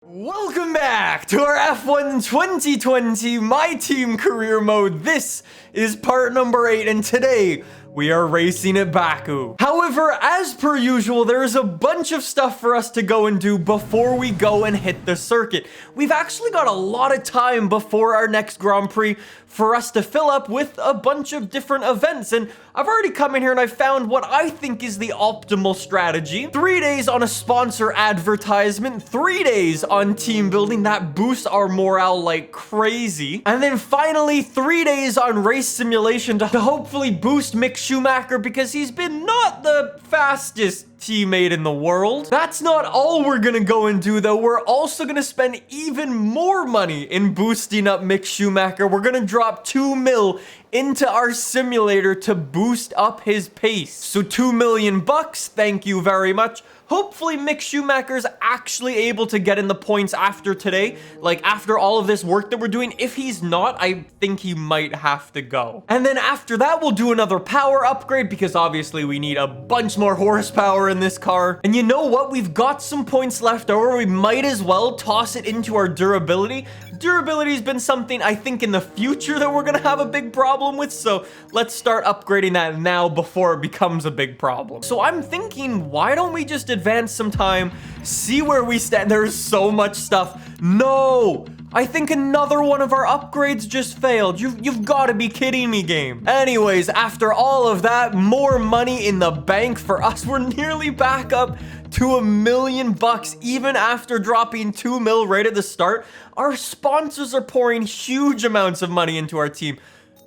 Welcome back to our F1 2020 My Team Career Mode. This is part number 8, and today we are racing at Baku. However, as per usual, there is a bunch of stuff for us to go and do before we go and hit the circuit. We've actually got a lot of time before our next Grand Prix for us to fill up with a bunch of different events, and I've already come in here and I've found what I think is the optimal strategy. 3 days on a sponsor advertisement, 3 days on team building that boosts our morale like crazy, and then finally 3 days on race simulation to hopefully boost Mick Schumacher because he's been not the fastest teammate in the world. That's not all we're gonna go and do though. We're also gonna spend even more money in boosting up Mick Schumacher. We're gonna drop 2 mil into our simulator to boost up his pace. So 2 million bucks, thank you very much. Hopefully Mick Schumacher's actually able to get in the points after today, like after all of this work that we're doing. If he's not, I think he might have to go. And then after that, we'll do another power upgrade because obviously we need a bunch more horsepower in this car. And you know what? We've got some points left over. We might as well toss it into our durability. Durability has been something I think in the future that we're gonna have a big problem with, so let's start upgrading that now before it becomes a big problem. So I'm thinking, why don't we just advance some time, see where we stand? There's so much stuff. No! I think another one of our upgrades just failed. You've got to be kidding me, game. Anyways, after all of that, more money in the bank for us. We're nearly back up to $1 million bucks, even after dropping 2 mil right at the start. Our sponsors are pouring huge amounts of money into our team.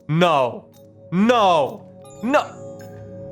No.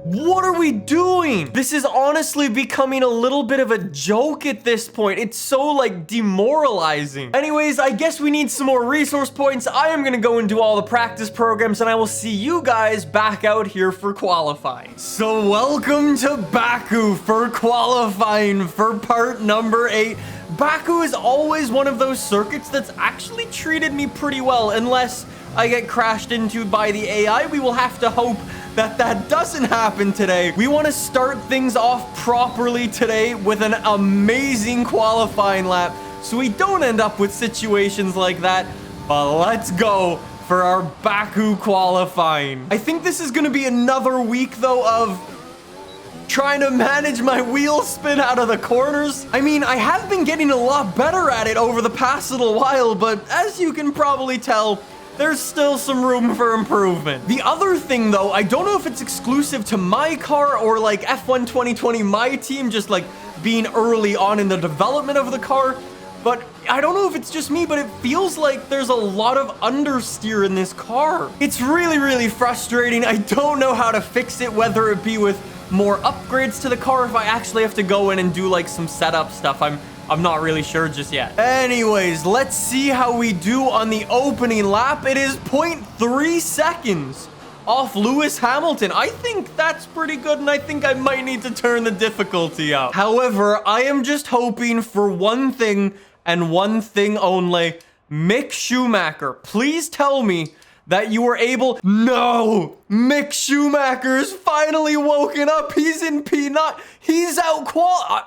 What are we doing? This is honestly becoming a little bit of a joke at this point. It's so like demoralizing. Anyways, I guess we need some more resource points. I am gonna go and do all the practice programs, and I will see you guys back out here for qualifying. So welcome to Baku for qualifying for part number 8. Baku is always one of those circuits that's actually treated me pretty well. Unless I get crashed into by the AI, we will have to hope that doesn't happen today. We want to start things off properly today with an amazing qualifying lap so we don't end up with situations like that. But let's go for our Baku qualifying. I think this is going to be another week though of trying to manage my wheel spin out of the corners. I mean, I have been getting a lot better at it over the past little while, but as you can probably tell, there's still some room for improvement. The other thing though, I don't know if it's exclusive to my car or like F1 2020 My Team just like being early on in the development of the car, but I don't know if it's just me, but it feels like there's a lot of understeer in this car. It's really frustrating. I don't know how to fix it, whether it be with more upgrades to the car, if I actually have to go in and do like some setup stuff. I'm not really sure just yet. Anyways, let's see how we do on the opening lap. It is 0.3 seconds off Lewis Hamilton. I think that's pretty good, and I think I might need to turn the difficulty up. However, I am just hoping for one thing and one thing only. Mick Schumacher, please tell me that you were able. No! Mick Schumacher's finally woken up. He's in P9. He's out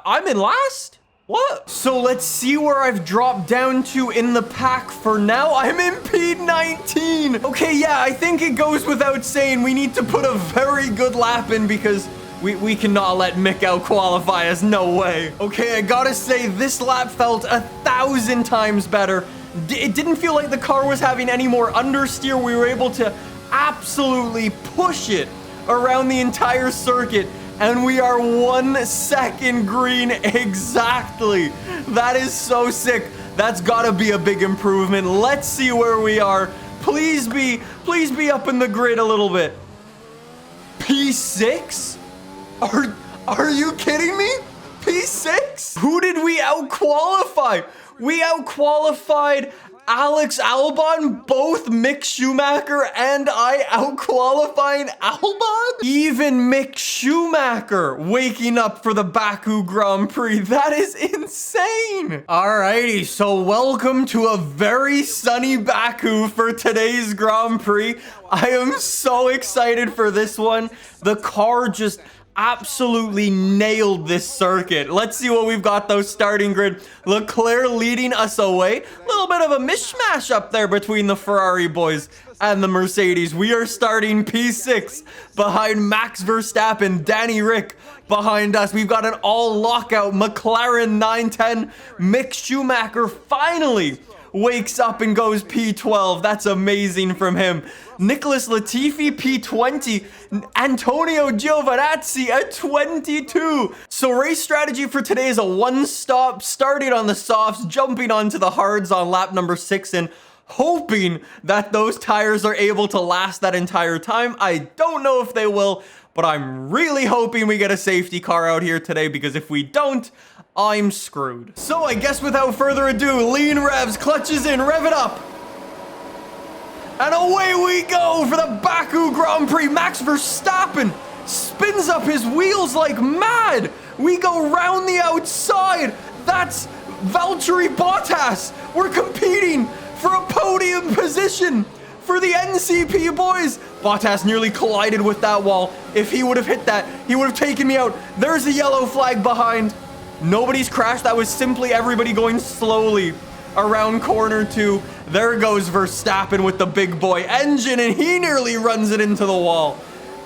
I'm in last? What? So let's see where I've dropped down to in the pack for now. I'm in P19. Okay, yeah, I think it goes without saying we need to put a very good lap in because we cannot let Mick out qualify us. No way. Okay, I gotta say this lap felt 1,000 times better. It didn't feel like the car was having any more understeer. We were able to absolutely push it around the entire circuit. And we are 1 second green exactly. That is so sick. That's gotta be a big improvement. Let's see where we are. Please be up in the grid a little bit. P6? Are you kidding me? P6? Who did we out-qualify? We out-qualified Alex Albon, both Mick Schumacher and I out-qualifying Albon? Even Mick Schumacher waking up for the Baku Grand Prix. That is insane. Alrighty, so welcome to a very sunny Baku for today's Grand Prix. I am so excited for this one. The car just absolutely nailed this circuit. Let's see what we've got though. Starting grid, Leclerc leading us away. A little bit of a mishmash up there between the Ferrari boys and the Mercedes. We are starting P6 behind Max Verstappen, Danny Rick behind us. We've got an all lockout McLaren 910. Mick Schumacher finally wakes up and goes P12. That's amazing from him. Nicholas Latifi, P20. Antonio Giovinazzi at 22. So race strategy for today is a one-stop, starting on the softs, jumping onto the hards on lap number 6, and hoping that those tires are able to last that entire time. I don't know if they will, but I'm really hoping we get a safety car out here today, because if we don't, I'm screwed. So I guess without further ado, lean revs, clutches in, rev it up. And away we go for the Baku Grand Prix. Max Verstappen spins up his wheels like mad. We go round the outside. That's Valtteri Bottas. We're competing for a podium position for the NCP boys. Bottas nearly collided with that wall. If he would have hit that, he would have taken me out. There's a yellow flag behind. Nobody's crashed. That was simply everybody going slowly around corner 2. There goes Verstappen with the big boy engine, and he nearly runs it into the wall.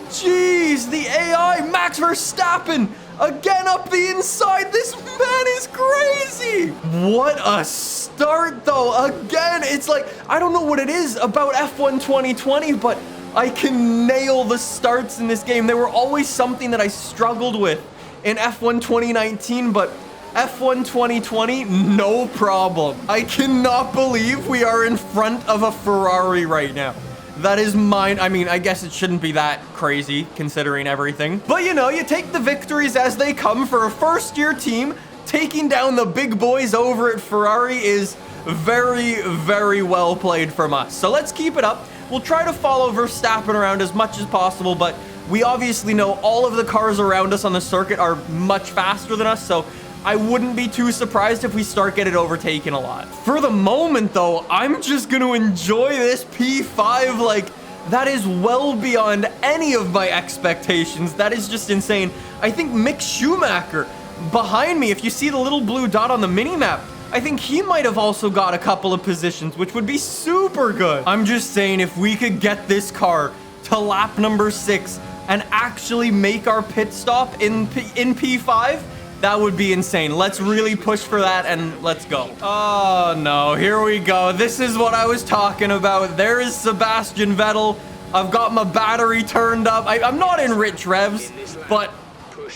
Jeez, the AI, Max Verstappen, again up the inside. This man is crazy. What a start, though. Again, it's like, I don't know what it is about F1 2020, but I can nail the starts in this game. They were always something that I struggled with in F1 2019, but F1 2020, no problem. I cannot believe we are in front of a Ferrari right now. That is mine. I mean, I guess it shouldn't be that crazy considering everything. But you know, you take the victories as they come. For a first-year team, taking down the big boys over at Ferrari is very, very well played from us. So let's keep it up. We'll try to follow Verstappen around as much as possible, but we obviously know all of the cars around us on the circuit are much faster than us, so I wouldn't be too surprised if we start getting overtaken a lot. For the moment, though, I'm just going to enjoy this P5. Like, that is well beyond any of my expectations. That is just insane. I think Mick Schumacher behind me, if you see the little blue dot on the mini-map, I think he might have also got a couple of positions, which would be super good. I'm just saying, if we could get this car to lap number 6 and actually make our pit stop in P5, that would be insane. Let's really push for that, and let's go. Oh, no. Here we go. This is what I was talking about. There is Sebastian Vettel. I've got my battery turned up. I'm not in rich revs, but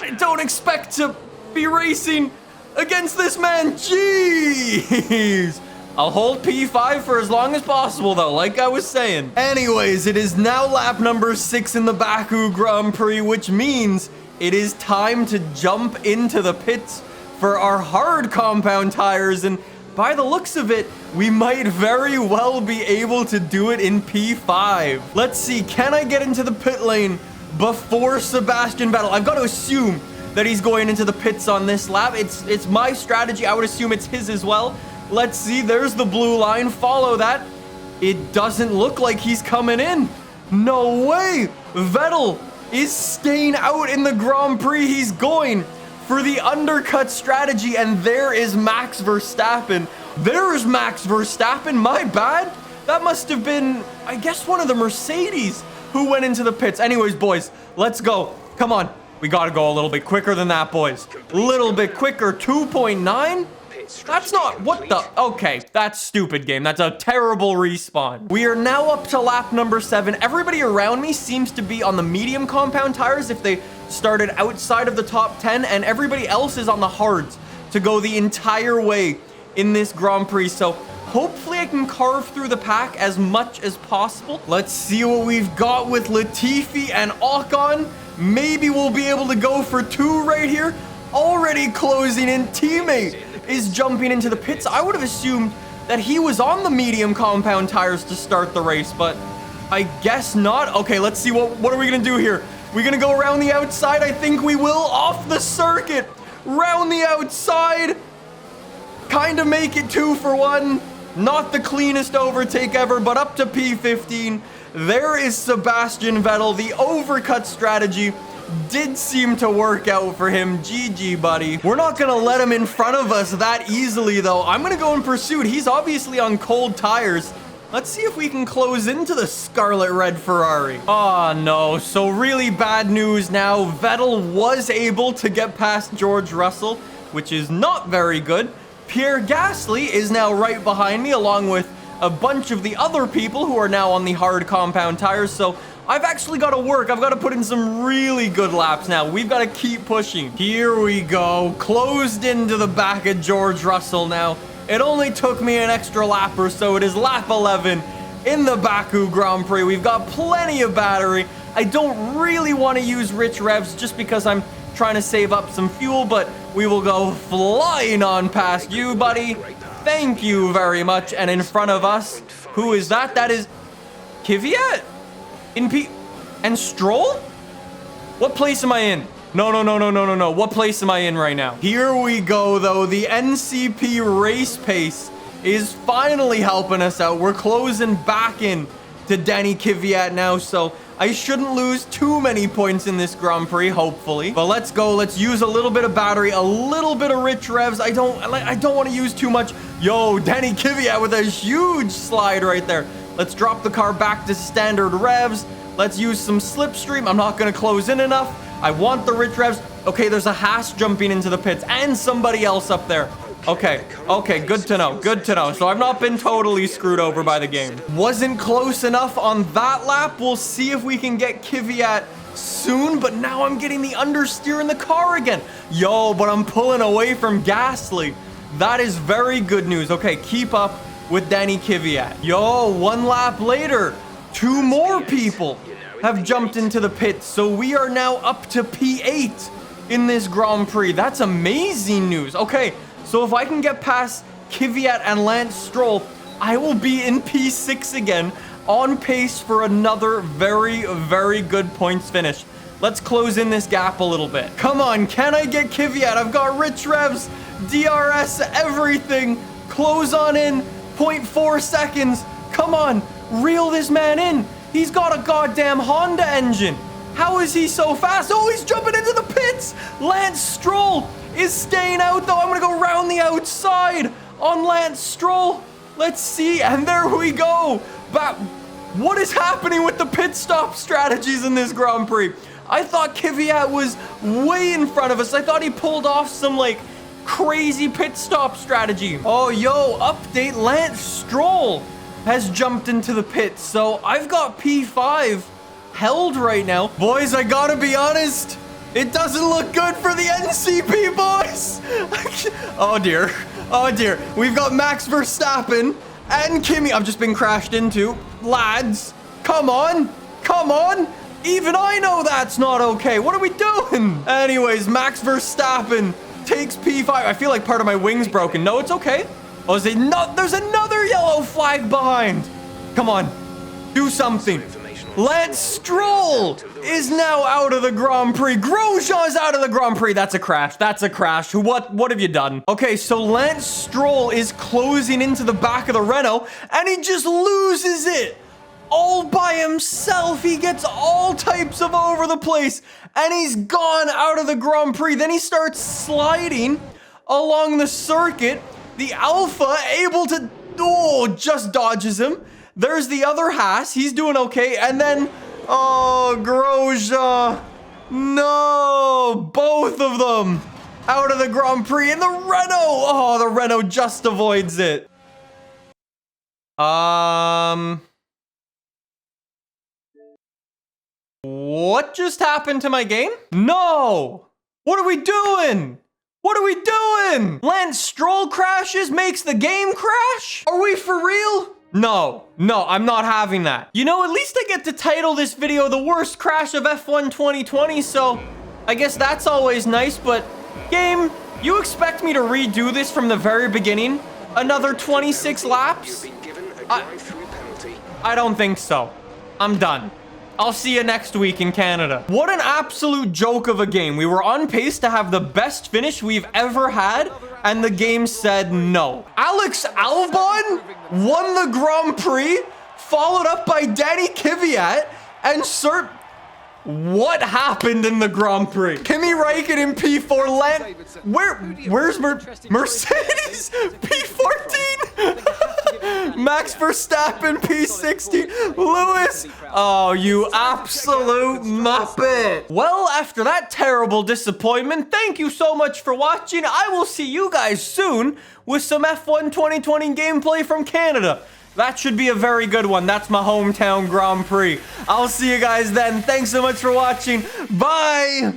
I don't expect to be racing against this man. Jeez. I'll hold P5 for as long as possible, though, like I was saying. Anyways, it is now lap number 6 in the Baku Grand Prix, which means it is time to jump into the pits for our hard compound tires, and by the looks of it, we might very well be able to do it in P5. Let's see, can I get into the pit lane before Sebastian Vettel? I've got to assume that he's going into the pits on this lap. It's my strategy. I would assume it's his as well. Let's see, there's the blue line. Follow that. It doesn't look like he's coming in. No way. Vettel is staying out in the Grand Prix. He's going for the undercut strategy, and there is Max Verstappen. There's Max Verstappen, my bad. That must have been, I guess, one of the Mercedes who went into the pits. Anyways, boys, let's go. Come on. We gotta go a little bit quicker than that, boys. A little bit quicker. 2.9? That's not, what the, okay, that's stupid, game. That's a terrible respawn. We are now up to lap number 7. Everybody around me seems to be on the medium compound tires if they started outside of the top 10, and everybody else is on the hards to go the entire way in this Grand Prix. So hopefully I can carve through the pack as much as possible. Let's see what we've got with Latifi and Ocon. Maybe we'll be able to go for 2 right here. Already closing in. Teammate is jumping into the pits. I would have assumed that he was on the medium compound tires to start the race, but I guess not. Okay, let's see what are we gonna do here? We're gonna go around the outside. I think we will. Off the circuit, round the outside, kind of make it 2 for 1. Not the cleanest overtake ever, but up to P15. There is Sebastian Vettel. The overcut strategy did seem to work out for him. GG, buddy. We're not gonna let him in front of us that easily, though. I'm gonna go in pursuit. He's obviously on cold tires. Let's see if we can close into the scarlet red Ferrari. Oh, no. So really bad news now. Vettel was able to get past George Russell, which is not very good. Pierre Gasly is now right behind me, along with a bunch of the other people who are now on the hard compound tires. So I've actually got to work. I've got to put in some really good laps now. We've got to keep pushing. Here we go. Closed into the back of George Russell now. It only took me an extra lap or so. It is lap 11 in the Baku Grand Prix. We've got plenty of battery. I don't really want to use rich revs just because I'm trying to save up some fuel, but we will go flying on past you, buddy. Thank you very much. And in front of us, who is that? That is Kvyat and Stroll? What place am I in? No. What place am I in right now? Here we go, though. The NCP race pace is finally helping us out. We're closing back in to Danny Kvyat now, so I shouldn't lose too many points in this Grand Prix, hopefully. But let's go. Let's use a little bit of battery, a little bit of rich revs. I don't want to use too much. Yo, Danny Kvyat with a huge slide right there. Let's drop the car back to standard revs. Let's use some slipstream. I'm not going to close in enough. I want the rich revs. Okay, there's a Haas jumping into the pits and somebody else up there. Okay, good to know. Good to know. So I've not been totally screwed over by the game. Wasn't close enough on that lap. We'll see if we can get Kvyat soon, but now I'm getting the understeer in the car again. Yo, but I'm pulling away from Gasly. That is very good news. Okay, keep up with Danny Kvyat. Yo, one lap later, two more people have jumped into the pits, so we are now up to P8 in this Grand Prix. That's amazing news. Okay, so if I can get past Kvyat and Lance Stroll, I will be in P6 again, on pace for another very, very good points finish. Let's close in this gap a little bit. Come on, can I get Kvyat? I've got rich revs, DRS, everything. Close on in, 0.4 seconds. Come on, reel this man in. He's got a goddamn Honda engine. How is he so fast? Oh, he's jumping into the pits. Lance Stroll is staying out, though. I'm going to go around the outside on Lance Stroll. Let's see. And there we go. But what is happening with the pit stop strategies in this Grand Prix? I thought Kvyat was way in front of us. I thought he pulled off some, like, crazy pit stop strategy. Oh, yo, update. Lance Stroll has jumped into the pits, so I've got P5 held right now. Boys, I gotta be honest, it doesn't look good for the NCP, boys. Oh dear, we've got Max Verstappen and Kimi. I've just been crashed into. Lads, come on, even I know that's not okay. What are we doing? Anyways, Max Verstappen takes P5. I feel like part of my wing's broken. No, it's okay. Oh, is it not? There's another yellow flag behind. Come on, do something. Lance Stroll is now out of the Grand Prix. Grosjean's out of the Grand Prix. That's a crash. That's a crash. What have you done? Okay, so Lance Stroll is closing into the back of the Renault, and he just loses it all by himself. He gets all types of over the place, and he's gone out of the Grand Prix. Then he starts sliding along the circuit. The Alpha able to, just dodges him. There's the other Haas. He's doing okay. And then, oh, Grosjean. No, both of them out of the Grand Prix. And the Renault, the Renault just avoids it. What just happened to my game? No. What are we doing? What are we doing? Lance Stroll crashes, makes the game crash? Are we for real? No, I'm not having that. You know, at least I get to title this video the worst crash of F1 2020, so I guess that's always nice, but game, you expect me to redo this from the very beginning? Another 26 laps? I don't think so. I'm done. I'll see you next week in Canada. What an absolute joke of a game. We were on pace to have the best finish we've ever had, and the game said no. Alex Albon won the Grand Prix, followed up by Danny Kvyat, and What happened in the Grand Prix? Kimi Räikkönen P4 land. Where's Mercedes P14? Max Verstappen P16. Lewis. Oh, you absolute muppet. Well, after that terrible disappointment, thank you so much for watching. I will see you guys soon with some F1 2020 gameplay from Canada. That should be a very good one. That's my hometown Grand Prix. I'll see you guys then. Thanks so much for watching. Bye.